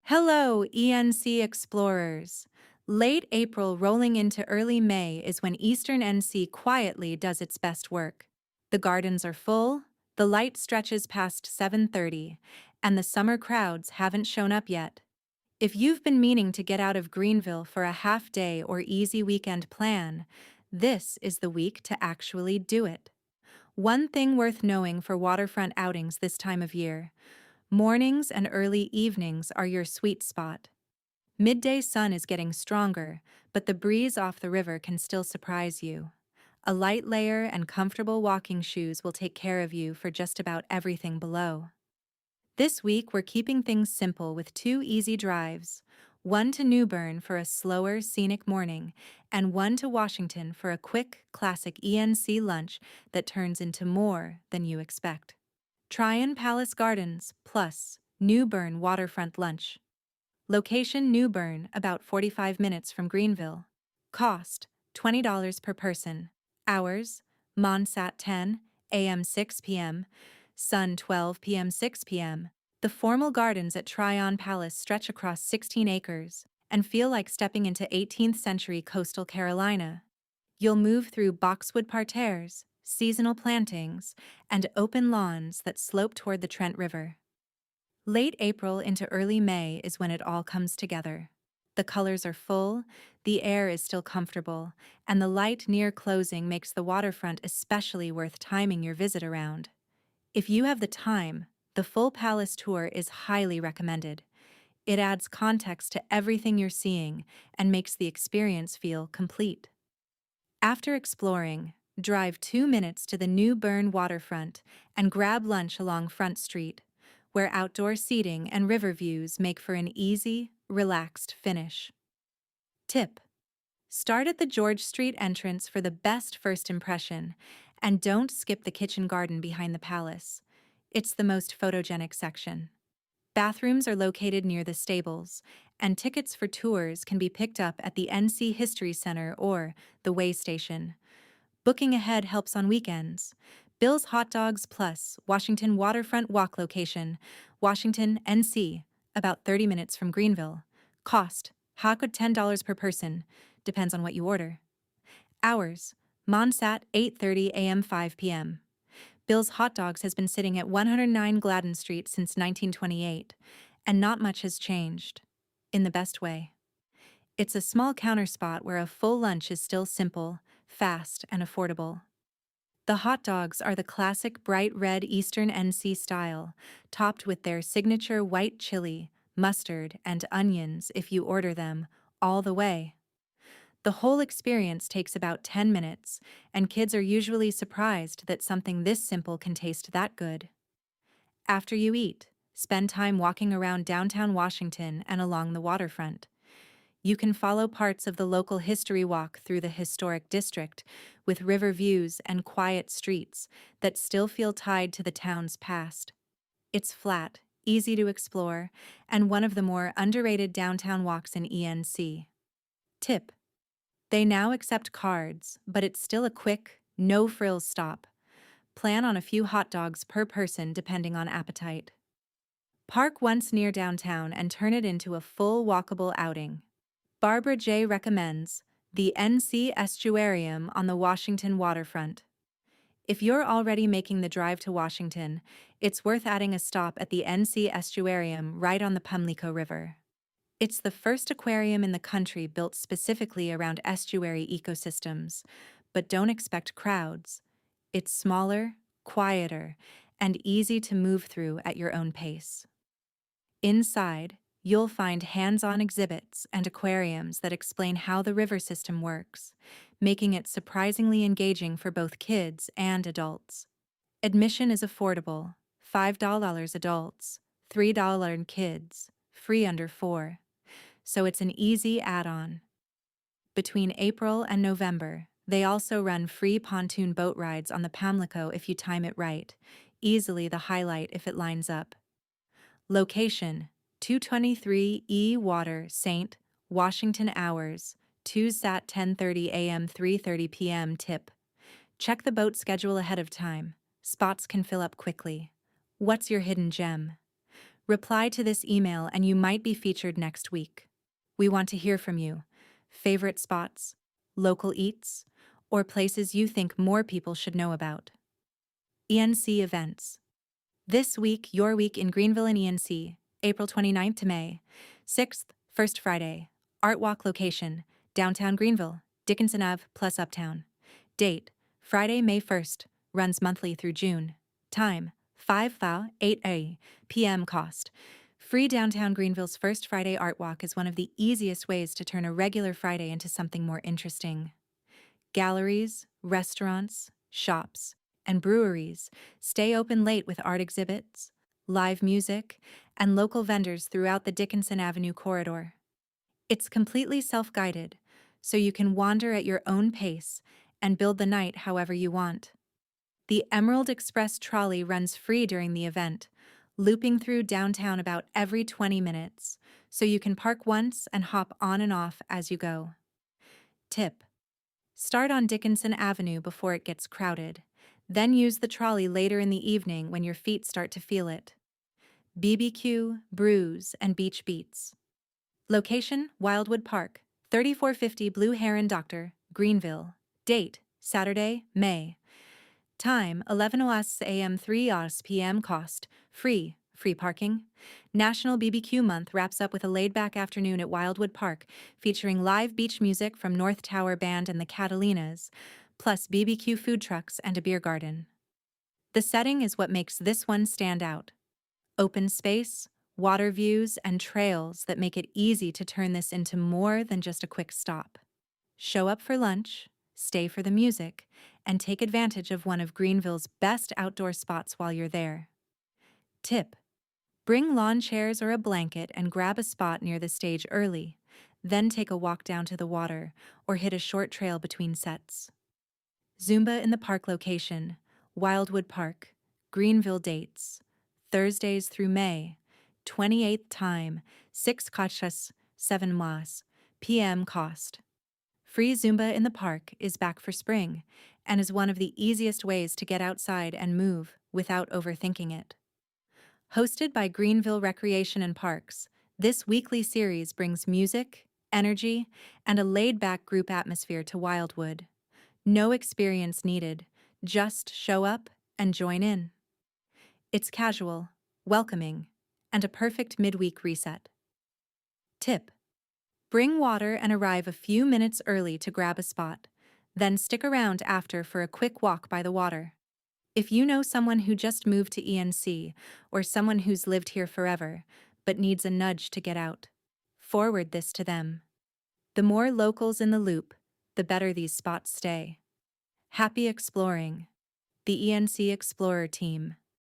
Hello, ENC explorers. Late April rolling into early May is when Eastern NC quietly does its best work. The gardens are full, the light stretches past 7:30, and the summer crowds haven't shown up yet. If you've been meaning to get out of Greenville for a half-day or easy weekend plan, this is the week to actually do it. One thing worth knowing for waterfront outings this time of year: mornings and early evenings are your sweet spot. Midday sun is getting stronger, but the breeze off the river can still surprise you. A light layer and comfortable walking shoes will take care of you for just about everything below. This week we're keeping things simple with two easy drives, one to New Bern for a slower, scenic morning, and one to Washington for a quick, classic ENC lunch that turns into more than you expect. Tryon Palace Gardens plus New Bern Waterfront Lunch. Location: New Bern, about 45 minutes from Greenville. Cost: $20 per person. Hours: Monsat 10 a.m. 6 p.m., Sun 12 p.m. 6 p.m. The formal gardens at Tryon Palace stretch across 16 acres and feel like stepping into 18th century coastal Carolina. You'll move through boxwood parterres, seasonal plantings, and open lawns that slope toward the Trent River. Late April into early May is when it all comes together. The colors are full, the air is still comfortable, and the light near closing makes the waterfront especially worth timing your visit around. If you have the time, the full palace tour is highly recommended. It adds context to everything you're seeing and makes the experience feel complete. After exploring, drive 2 minutes to the New Bern waterfront and grab lunch along Front Street, where outdoor seating and river views make for an easy, relaxed finish. Tip: start at the George Street entrance for the best first impression, and don't skip the kitchen garden behind the palace. It's the most photogenic section. Bathrooms are located near the stables, and tickets for tours can be picked up at the NC History Center or the Way Station. Booking ahead helps on weekends. Bill's Hot Dogs Plus, Washington Waterfront Walk location, Washington, NC, about 30 minutes from Greenville. Cost: $10 per person, depends on what you order. Hours: Monsat 8:30 a.m. 5 p.m. Bill's Hot Dogs has been sitting at 109 Gladden Street since 1928, and not much has changed. In the best way. It's a small counter spot where a full lunch is still simple, fast, and affordable. The hot dogs are the classic bright red Eastern NC style, topped with their signature white chili, mustard, and onions if you order them, all the way. The whole experience takes about 10 minutes, and kids are usually surprised that something this simple can taste that good. After you eat, spend time walking around downtown Washington and along the waterfront. You can follow parts of the local history walk through the historic district, with river views and quiet streets that still feel tied to the town's past. It's flat, easy to explore, and one of the more underrated downtown walks in ENC. Tip: they now accept cards, but it's still a quick, no-frills stop. Plan on a few hot dogs per person depending on appetite. Park once near downtown and turn it into a full walkable outing. Barbara J. recommends the NC Estuarium on the Washington waterfront. If you're already making the drive to Washington, it's worth adding a stop at the NC Estuarium right on the Pamlico River. It's the first aquarium in the country built specifically around estuary ecosystems, but don't expect crowds. It's smaller, quieter, and easy to move through at your own pace. Inside, you'll find hands-on exhibits and aquariums that explain how the river system works, making it surprisingly engaging for both kids and adults. Admission is affordable: $5 adults, $3 kids, free under 4. So it's an easy add-on. Between April and November, they also run free pontoon boat rides on the Pamlico if you time it right, easily the highlight if it lines up. Location: 223 E Water, St. Washington. Hours: Tuesday 10:30 a.m. 3:30 p.m. Tip: check the boat schedule ahead of time. Spots can fill up quickly. What's your hidden gem? Reply to this email and you might be featured next week. We want to hear from you. Favorite spots, local eats, or places you think more people should know about. ENC events. This week, your week in Greenville and ENC, April 29th to May 6th, First Friday. Art Walk location, downtown Greenville, Dickinson Ave plus Uptown. Date, Friday, May 1st, runs monthly through June. Time, 5:08 p.m. Cost. Free downtown Greenville's First Friday Art Walk is one of the easiest ways to turn a regular Friday into something more interesting. Galleries, restaurants, shops, and breweries stay open late with art exhibits, live music, and local vendors throughout the Dickinson Avenue corridor. It's completely self-guided, so you can wander at your own pace and build the night however you want. The Emerald Express trolley runs free during the event, looping through downtown about every 20 minutes, so you can park once and hop on and off as you go. Tip: start on Dickinson Avenue before it gets crowded, then use the trolley later in the evening when your feet start to feel it. BBQ, brews, and beach beats. Location, Wildwood Park, 3450 Blue Heron Doctor, Greenville. Date, Saturday, May. Time, 11 a.m. 3 p.m. Cost, free parking. National BBQ Month wraps up with a laid-back afternoon at Wildwood Park, featuring live beach music from North Tower Band and the Catalinas, plus BBQ food trucks and a beer garden. The setting is what makes this one stand out. Open space, water views, and trails that make it easy to turn this into more than just a quick stop. Show up for lunch, stay for the music, and take advantage of one of Greenville's best outdoor spots while you're there. Tip: bring lawn chairs or a blanket and grab a spot near the stage early, then take a walk down to the water or hit a short trail between sets. Zumba in the Park location, Wildwood Park, Greenville. Dates, Thursdays through May, 28th time, 6 kachas, 7 mas, p.m. Cost. Free Zumba in the Park is back for spring and is one of the easiest ways to get outside and move without overthinking it. Hosted by Greenville Recreation and Parks, this weekly series brings music, energy, and a laid-back group atmosphere to Wildwood. No experience needed, just show up and join in. It's casual, welcoming, and a perfect midweek reset. Tip: bring water and arrive a few minutes early to grab a spot, then stick around after for a quick walk by the water. If you know someone who just moved to ENC or someone who's lived here forever but needs a nudge to get out, forward this to them. The more locals in the loop, the better these spots stay. Happy exploring. The ENC Explorer Team.